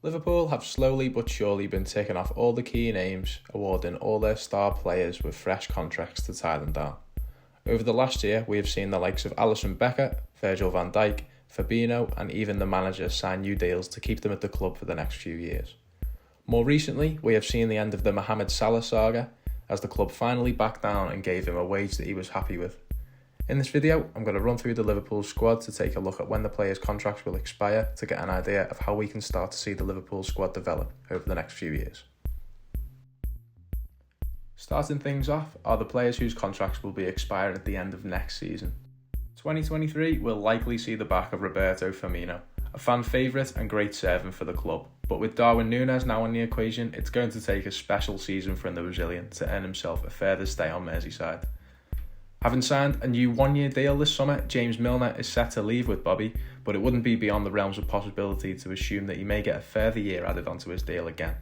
Liverpool have slowly but surely been ticking off all the key names, awarding all their star players with fresh contracts to tie them down. Over the last year, we have seen the likes of Alisson Becker, Virgil van Dijk, Fabinho and even the manager sign new deals to keep them at the club for the next few years. More recently, we have seen the end of the Mohamed Salah saga, as the club finally backed down and gave him a wage that he was happy with. In this video, I'm going to run through the Liverpool squad to take a look at when the players' contracts will expire to get an idea of how we can start to see the Liverpool squad develop over the next few years. Starting things off are the players whose contracts will be expiring at the end of next season. 2023 will likely see the back of Roberto Firmino, a fan favourite and great servant for the club, but with Darwin Núñez now in the equation, it's going to take a special season from the Brazilian to earn himself a further stay on Merseyside. Having signed a new one-year deal this summer, James Milner is set to leave with Bobby, but it wouldn't be beyond the realms of possibility to assume that he may get a further year added onto his deal again.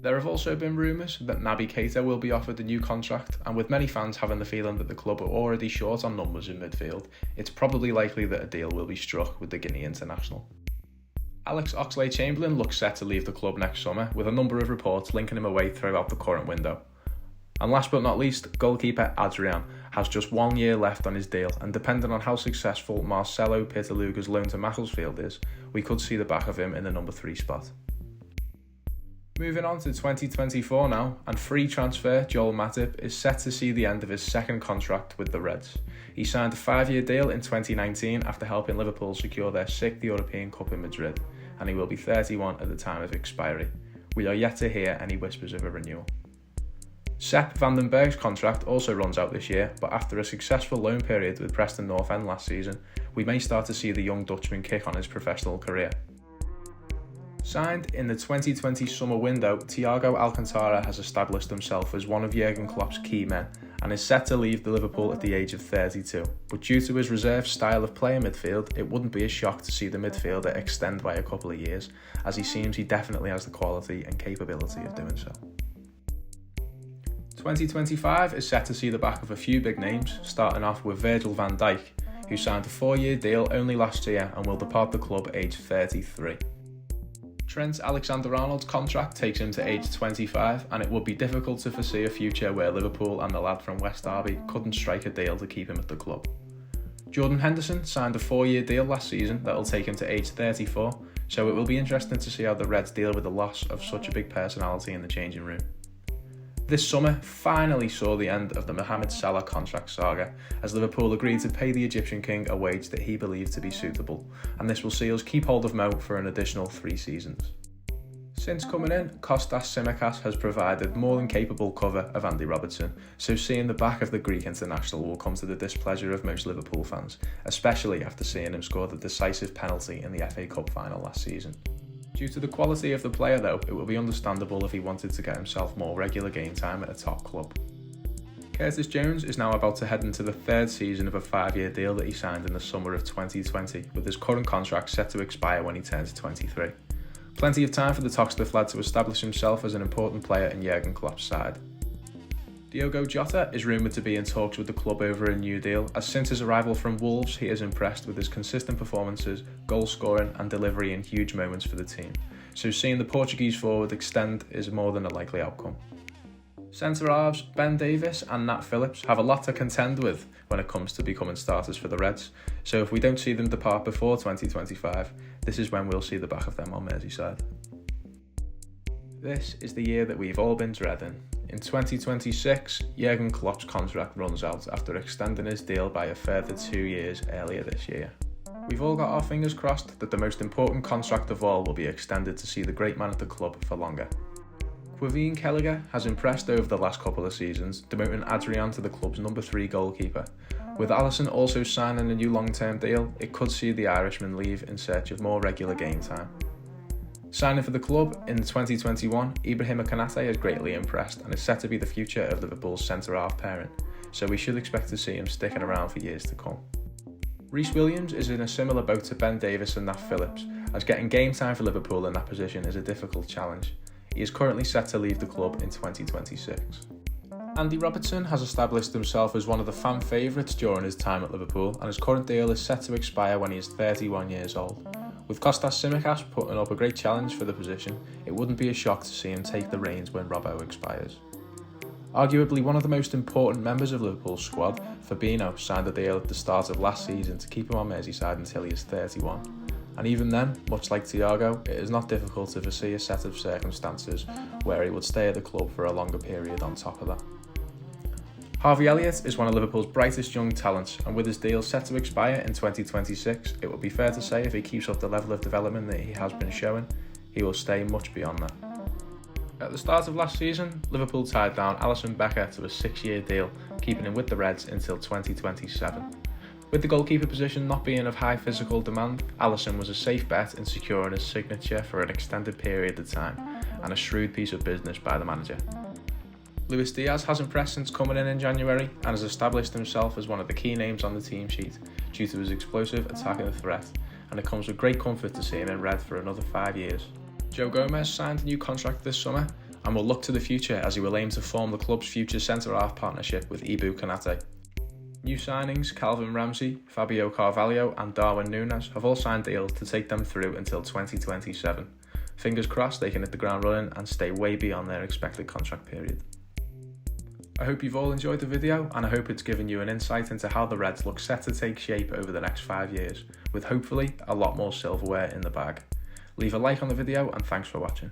There have also been rumours that Naby Keita will be offered a new contract, and with many fans having the feeling that the club are already short on numbers in midfield, it's probably likely that a deal will be struck with the Guinea international. Alex Oxlade-Chamberlain looks set to leave the club next summer, with a number of reports linking him away throughout the current window. And last but not least, goalkeeper Adrian has just 1 year left on his deal, and depending on how successful Marcelo Pitaluga's loan to Macclesfield is, we could see the back of him in the number 3 spot. Moving on to 2024 now, and free transfer Joel Matip is set to see the end of his second contract with the Reds. He signed a 5-year deal in 2019 after helping Liverpool secure their 6th European Cup in Madrid, and he will be 31 at the time of expiry. We are yet to hear any whispers of a renewal. Sepp van den Berg's contract also runs out this year, but after a successful loan period with Preston North End last season, we may start to see the young Dutchman kick on his professional career. Signed in the 2020 summer window, Thiago Alcantara has established himself as one of Jurgen Klopp's key men and is set to leave the Liverpool at the age of 32. But due to his reserved style of play in midfield, it wouldn't be a shock to see the midfielder extend by a couple of years, as he seems he definitely has the quality and capability of doing so. 2025 is set to see the back of a few big names, starting off with Virgil van Dijk, who signed a 4-year deal only last year and will depart the club aged 33. Trent Alexander-Arnold's contract takes him to age 25, and it would be difficult to foresee a future where Liverpool and the lad from West Derby couldn't strike a deal to keep him at the club. Jordan Henderson signed a 4-year deal last season that will take him to age 34, so it will be interesting to see how the Reds deal with the loss of such a big personality in the changing room. This summer finally saw the end of the Mohamed Salah contract saga, as Liverpool agreed to pay the Egyptian king a wage that he believed to be suitable, and this will see us keep hold of Mo for an additional 3 seasons. Since coming in, Kostas Tsimikas has provided more than capable cover of Andy Robertson, so seeing the back of the Greek international will come to the displeasure of most Liverpool fans, especially after seeing him score the decisive penalty in the FA Cup final last season. Due to the quality of the player though, it will be understandable if he wanted to get himself more regular game time at a top club. Curtis Jones is now about to head into the 3rd season of a 5-year deal that he signed in the summer of 2020, with his current contract set to expire when he turns 23. Plenty of time for the Toxteth lad to establish himself as an important player in Jurgen Klopp's side. Diogo Jota is rumoured to be in talks with the club over a new deal, as since his arrival from Wolves he is impressed with his consistent performances, goal scoring and delivery in huge moments for the team, so seeing the Portuguese forward extend is more than a likely outcome. Centre-halves Ben Davies and Nat Phillips have a lot to contend with when it comes to becoming starters for the Reds, so if we don't see them depart before 2025, this is when we'll see the back of them on Merseyside. This is the year that we've all been dreading. In 2026, Jurgen Klopp's contract runs out after extending his deal by a further 2 years earlier this year. We've all got our fingers crossed that the most important contract of all will be extended to see the great man at the club for longer. Quevin Kelleher has impressed over the last couple of seasons, demoting Adrian to the club's number 3 goalkeeper. With Alisson also signing a new long-term deal, it could see the Irishman leave in search of more regular game time. Signing for the club in 2021, Ibrahima Konate has greatly impressed and is set to be the future of Liverpool's centre-half pairing, so we should expect to see him sticking around for years to come. Reese Williams is in a similar boat to Ben Davies and Nat Phillips, as getting game time for Liverpool in that position is a difficult challenge. He is currently set to leave the club in 2026. Andy Robertson has established himself as one of the fan favourites during his time at Liverpool, and his current deal is set to expire when he is 31 years old. With Kostas Tsimikas putting up a great challenge for the position, it wouldn't be a shock to see him take the reins when Robbo expires. Arguably one of the most important members of Liverpool's squad, Fabinho signed a deal at the start of last season to keep him on Merseyside until he is 31. And even then, much like Thiago, it is not difficult to foresee a set of circumstances where he would stay at the club for a longer period on top of that. Harvey Elliott is one of Liverpool's brightest young talents, and with his deal set to expire in 2026, it would be fair to say if he keeps up the level of development that he has been showing, he will stay much beyond that. At the start of last season, Liverpool tied down Alisson Becker to a 6-year deal, keeping him with the Reds until 2027. With the goalkeeper position not being of high physical demand, Alisson was a safe bet in securing his signature for an extended period of time, and a shrewd piece of business by the manager. Luis Diaz has impressed since coming in January and has established himself as one of the key names on the team sheet due to his explosive attacking threat, and it comes with great comfort to see him in red for another 5 years. Joe Gomez signed a new contract this summer and will look to the future as he will aim to form the club's future centre-half partnership with Ibu Konate. New signings Calvin Ramsey, Fabio Carvalho and Darwin Núñez have all signed deals to take them through until 2027. Fingers crossed they can hit the ground running and stay way beyond their expected contract period. I hope you've all enjoyed the video, and I hope it's given you an insight into how the Reds look set to take shape over the next 5 years, with hopefully a lot more silverware in the bag. Leave a like on the video and thanks for watching.